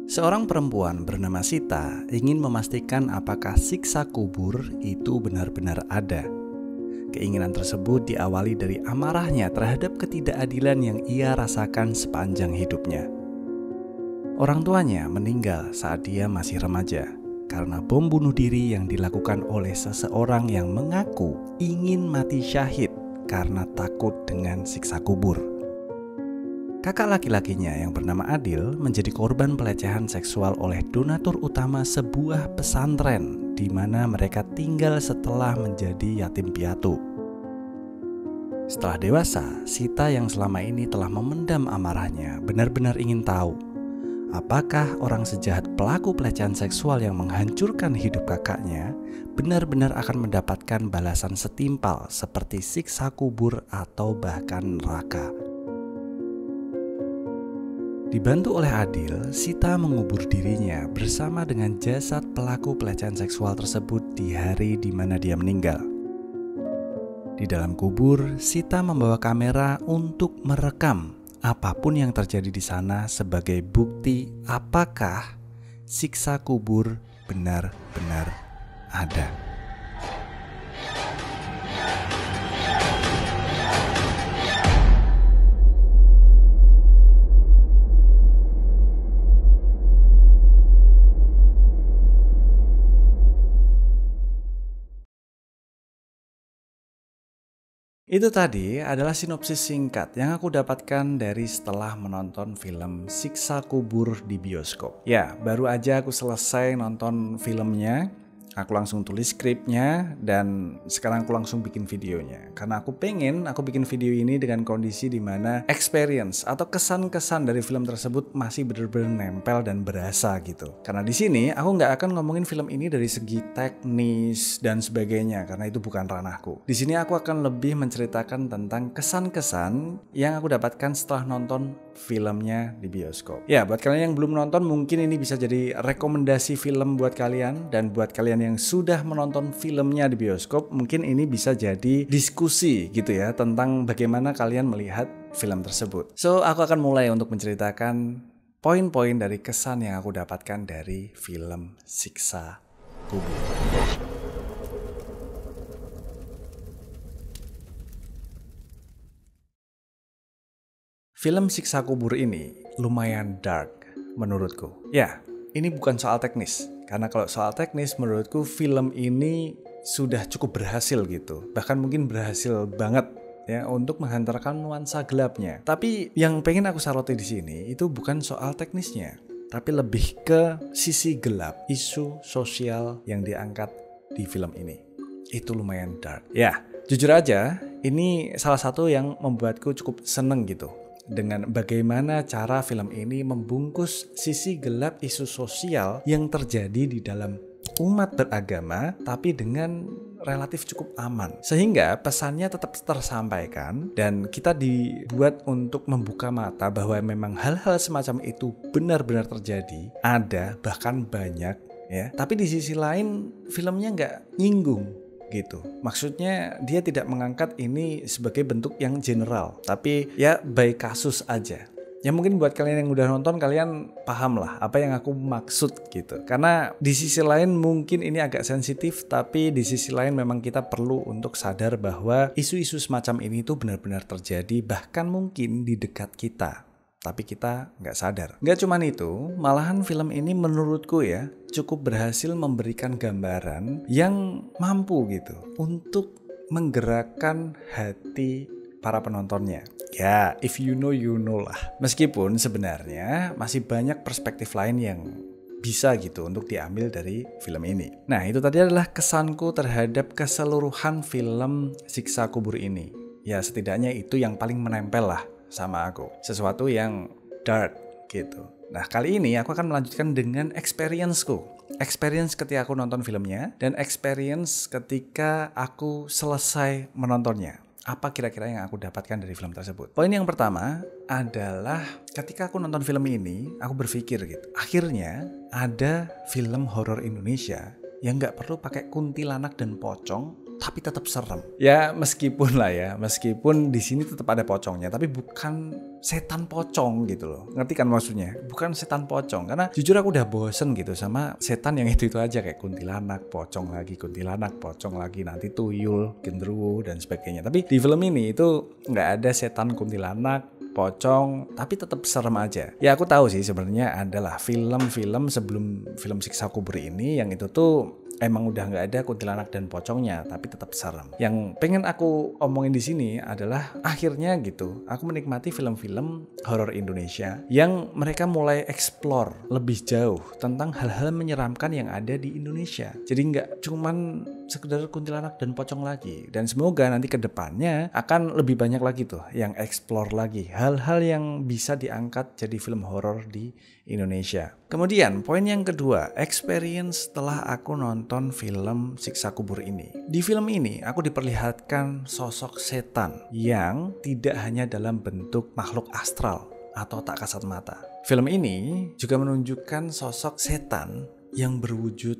Seorang perempuan bernama Sita ingin memastikan apakah siksa kubur itu benar-benar ada. Keinginan tersebut diawali dari amarahnya terhadap ketidakadilan yang ia rasakan sepanjang hidupnya. Orang tuanya meninggal saat dia masih remaja karena bom bunuh diri yang dilakukan oleh seseorang yang mengaku ingin mati syahid karena takut dengan siksa kubur. Kakak laki-lakinya yang bernama Adil menjadi korban pelecehan seksual oleh donatur utama sebuah pesantren di mana mereka tinggal setelah menjadi yatim piatu. Setelah dewasa, Sita yang selama ini telah memendam amarahnya benar-benar ingin tahu apakah orang sejahat pelaku pelecehan seksual yang menghancurkan hidup kakaknya benar-benar akan mendapatkan balasan setimpal seperti siksa kubur atau bahkan neraka. Dibantu oleh Adil, Sita mengubur dirinya bersama dengan jasad pelaku pelecehan seksual tersebut di hari di mana dia meninggal. Di dalam kubur, Sita membawa kamera untuk merekam apapun yang terjadi di sana sebagai bukti apakah siksa kubur benar-benar ada. Itu tadi adalah sinopsis singkat yang aku dapatkan dari setelah menonton film Siksa Kubur di bioskop. Ya, baru aja aku selesai nonton filmnya, aku langsung tulis skripnya dan sekarang aku langsung bikin videonya. Karena aku bikin video ini dengan kondisi di mana experience atau kesan-kesan dari film tersebut masih benar-benar nempel dan berasa gitu. Karena di sini aku nggak akan ngomongin film ini dari segi teknis dan sebagainya karena itu bukan ranahku. Di sini aku akan lebih menceritakan tentang kesan-kesan yang aku dapatkan setelah nonton filmnya di bioskop. Ya, buat kalian yang belum nonton mungkin ini bisa jadi rekomendasi film buat kalian, dan buat kalian yang sudah menonton filmnya di bioskop mungkin ini bisa jadi diskusi gitu ya tentang bagaimana kalian melihat film tersebut. So, aku akan mulai untuk menceritakan poin-poin dari kesan yang aku dapatkan dari film Siksa Kubur. Film Siksa Kubur ini lumayan dark menurutku. Ya, ini bukan soal teknis. Karena kalau soal teknis menurutku film ini sudah cukup berhasil gitu. Bahkan mungkin berhasil banget ya untuk menghantarkan nuansa gelapnya. Tapi yang pengen aku soroti di sini itu bukan soal teknisnya, tapi lebih ke sisi gelap, isu sosial yang diangkat di film ini. Itu lumayan dark. Ya, jujur aja, ini salah satu yang membuatku cukup seneng gitu dengan bagaimana cara film ini membungkus sisi gelap isu sosial yang terjadi di dalam umat beragama tapi dengan relatif cukup aman, sehingga pesannya tetap tersampaikan dan kita dibuat untuk membuka mata bahwa memang hal-hal semacam itu benar-benar terjadi, ada, bahkan banyak ya. Tapi di sisi lain filmnya nggak nyinggung gitu. Maksudnya dia tidak mengangkat ini sebagai bentuk yang general, tapi ya by kasus aja. Ya mungkin buat kalian yang udah nonton kalian paham lah apa yang aku maksud gitu. Karena di sisi lain mungkin ini agak sensitif, tapi di sisi lain memang kita perlu untuk sadar bahwa isu-isu semacam ini tuh benar-benar terjadi, bahkan mungkin di dekat kita. Tapi kita nggak sadar. Nggak cuman itu, malahan film ini menurutku ya cukup berhasil memberikan gambaran yang mampu gitu untuk menggerakkan hati para penontonnya. Ya, if you know, you know lah. Meskipun sebenarnya masih banyak perspektif lain yang bisa gitu untuk diambil dari film ini. Nah, itu tadi adalah kesanku terhadap keseluruhan film Siksa Kubur ini. Ya, setidaknya itu yang paling menempel lah sama aku, sesuatu yang dark gitu. Nah, kali ini aku akan melanjutkan dengan experience-ku. Experience ketika aku nonton filmnya dan experience ketika aku selesai menontonnya. Apa kira-kira yang aku dapatkan dari film tersebut? Poin yang pertama adalah ketika aku nonton film ini, aku berpikir gitu, akhirnya ada film horor Indonesia yang gak perlu pakai kuntilanak dan pocong tapi tetap serem. Ya meskipun di sini tetap ada pocongnya, tapi bukan setan pocong gitu loh. Ngerti kan maksudnya? Bukan setan pocong, karena jujur aku udah bosen gitu sama setan yang itu aja, kayak kuntilanak, pocong lagi, nanti tuyul, genderuwo dan sebagainya. Tapi di film ini itu nggak ada setan, kuntilanak, pocong, tapi tetap serem aja. Ya aku tahu sih sebenarnya adalah film-film sebelum film Siksa Kubur ini yang itu tuh emang udah nggak ada kuntilanak dan pocongnya, tapi tetap serem. Yang pengen aku omongin di sini adalah akhirnya gitu, aku menikmati film-film horor Indonesia yang mereka mulai explore lebih jauh tentang hal-hal menyeramkan yang ada di Indonesia. Jadi nggak cuman sekedar kuntilanak dan pocong lagi. Dan semoga nanti ke depannya akan lebih banyak lagi tuh yang explore lagi hal-hal yang bisa diangkat jadi film horor di Indonesia. Kemudian poin yang kedua, experience setelah aku nonton film Siksa Kubur ini. Di film ini aku diperlihatkan sosok setan yang tidak hanya dalam bentuk makhluk astral atau tak kasat mata. Film ini juga menunjukkan sosok setan yang berwujud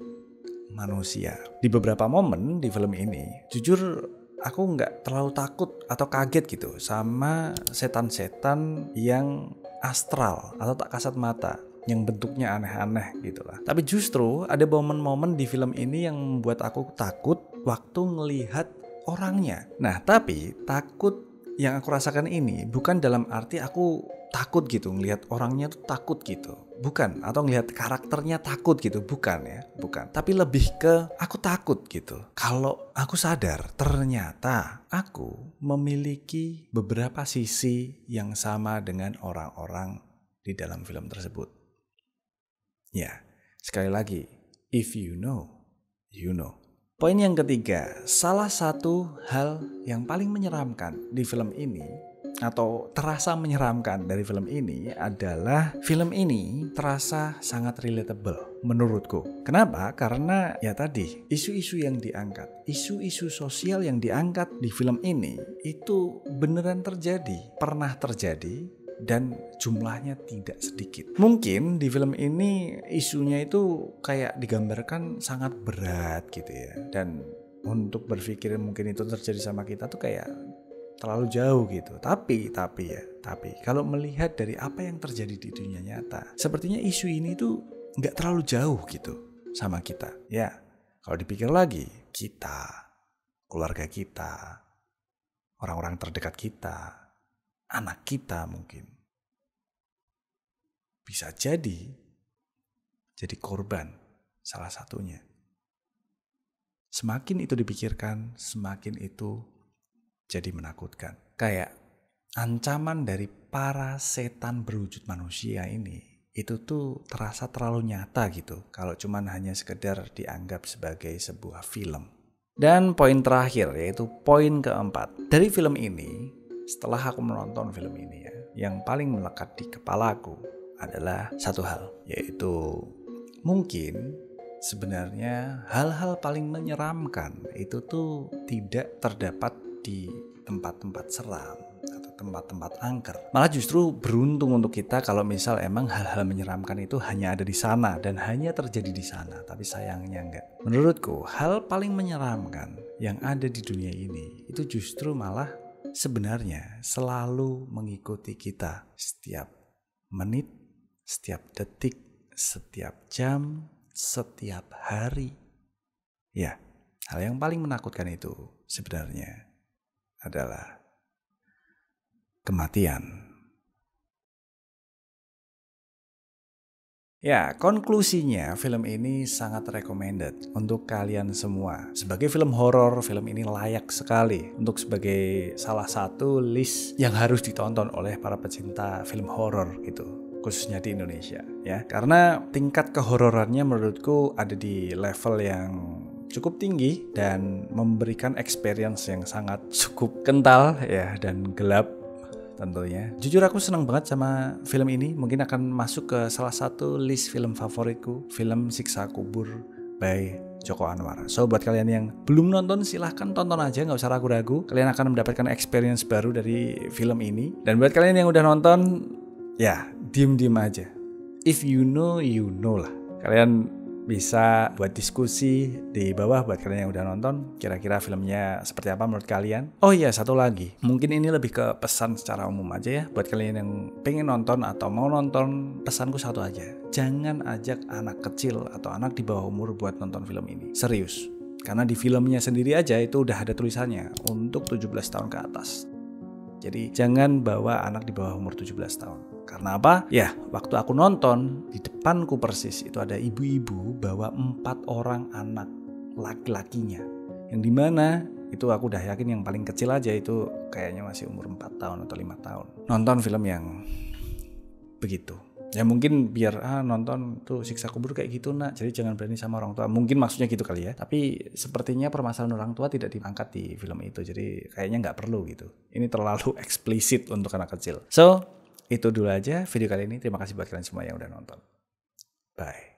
manusia. Di beberapa momen di film ini, jujur aku nggak terlalu takut atau kaget gitu sama setan-setan yang astral atau tak kasat mata, yang bentuknya aneh-aneh gitu lah. Tapi justru ada momen-momen di film ini yang membuat aku takut waktu ngelihat orangnya. Nah, tapi takut yang aku rasakan ini bukan dalam arti aku takut gitu ngelihat orangnya tuh takut gitu, bukan, atau ngelihat karakternya takut gitu, bukan. Tapi lebih ke aku takut gitu kalau aku sadar ternyata aku memiliki beberapa sisi yang sama dengan orang-orang di dalam film tersebut. Ya, sekali lagi, if you know, you know. Poin yang ketiga, salah satu hal yang paling menyeramkan di film ini atau terasa menyeramkan dari film ini adalah film ini terasa sangat relatable menurutku. Kenapa? Karena ya tadi, isu-isu yang diangkat, isu-isu sosial yang diangkat di film ini itu beneran terjadi, pernah terjadi, dan jumlahnya tidak sedikit. Mungkin di film ini isunya itu kayak digambarkan sangat berat gitu ya, dan untuk berpikir mungkin itu terjadi sama kita tuh kayak terlalu jauh gitu. Tapi kalau melihat dari apa yang terjadi di dunia nyata, sepertinya isu ini tuh nggak terlalu jauh gitu sama kita. Ya, kalau dipikir lagi, kita, keluarga kita, orang-orang terdekat kita, anak kita mungkin bisa jadi korban salah satunya. Semakin itu dipikirkan, semakin itu jadi menakutkan. Kayak ancaman dari para setan berwujud manusia ini, itu tuh terasa terlalu nyata gitu kalau cuman hanya sekedar dianggap sebagai sebuah film. Dan poin terakhir, yaitu poin keempat. Dari film ini, setelah aku menonton film ini ya, yang paling melekat di kepalaku adalah satu hal, yaitu mungkin sebenarnya hal-hal paling menyeramkan itu tuh tidak terdapat di tempat-tempat seram atau tempat-tempat angker. Malah justru beruntung untuk kita kalau misal emang hal-hal menyeramkan itu hanya ada di sana dan hanya terjadi di sana, tapi sayangnya enggak. Menurutku, hal paling menyeramkan yang ada di dunia ini itu justru malah sebenarnya selalu mengikuti kita setiap menit, setiap detik, setiap jam, setiap hari. Ya, hal yang paling menakutkan itu sebenarnya adalah kematian. Ya, konklusinya film ini sangat recommended untuk kalian semua. Sebagai film horor, film ini layak sekali untuk sebagai salah satu list yang harus ditonton oleh para pecinta film horor gitu, khususnya di Indonesia ya. Karena tingkat kehororannya menurutku ada di level yang cukup tinggi dan memberikan experience yang sangat cukup kental ya, dan gelap tentunya. Jujur aku senang banget sama film ini. Mungkin akan masuk ke salah satu list film favoritku, film Siksa Kubur by Joko Anwar. So buat kalian yang belum nonton, silahkan tonton aja, gak usah ragu-ragu. Kalian akan mendapatkan experience baru dari film ini. Dan buat kalian yang udah nonton, ya diem-diem aja. If you know, you know lah. Kalian Bisa buat diskusi di bawah buat kalian yang udah nonton, kira-kira filmnya seperti apa menurut kalian. Oh iya, satu lagi, mungkin ini lebih ke pesan secara umum aja ya. Buat kalian yang pengen nonton atau mau nonton, pesanku satu aja. Jangan ajak anak kecil atau anak di bawah umur buat nonton film ini. Serius. Karena di filmnya sendiri aja itu udah ada tulisannya untuk 17 tahun ke atas. Jadi jangan bawa anak di bawah umur 17 tahun. Karena apa? Ya, waktu aku nonton, di depanku persis itu ada ibu-ibu bawa 4 orang anak laki-lakinya. Yang dimana itu aku udah yakin yang paling kecil aja itu kayaknya masih umur 4 tahun atau 5 tahun. Nonton film yang begitu. Ya mungkin biar nonton tuh siksa kubur kayak gitu nak, jadi jangan berani sama orang tua. Mungkin maksudnya gitu kali ya. Tapi sepertinya permasalahan orang tua tidak diangkat di film itu. Jadi kayaknya nggak perlu gitu. Ini terlalu eksplisit untuk anak kecil. So, itu dulu aja video kali ini. Terima kasih buat kalian semua yang udah nonton. Bye.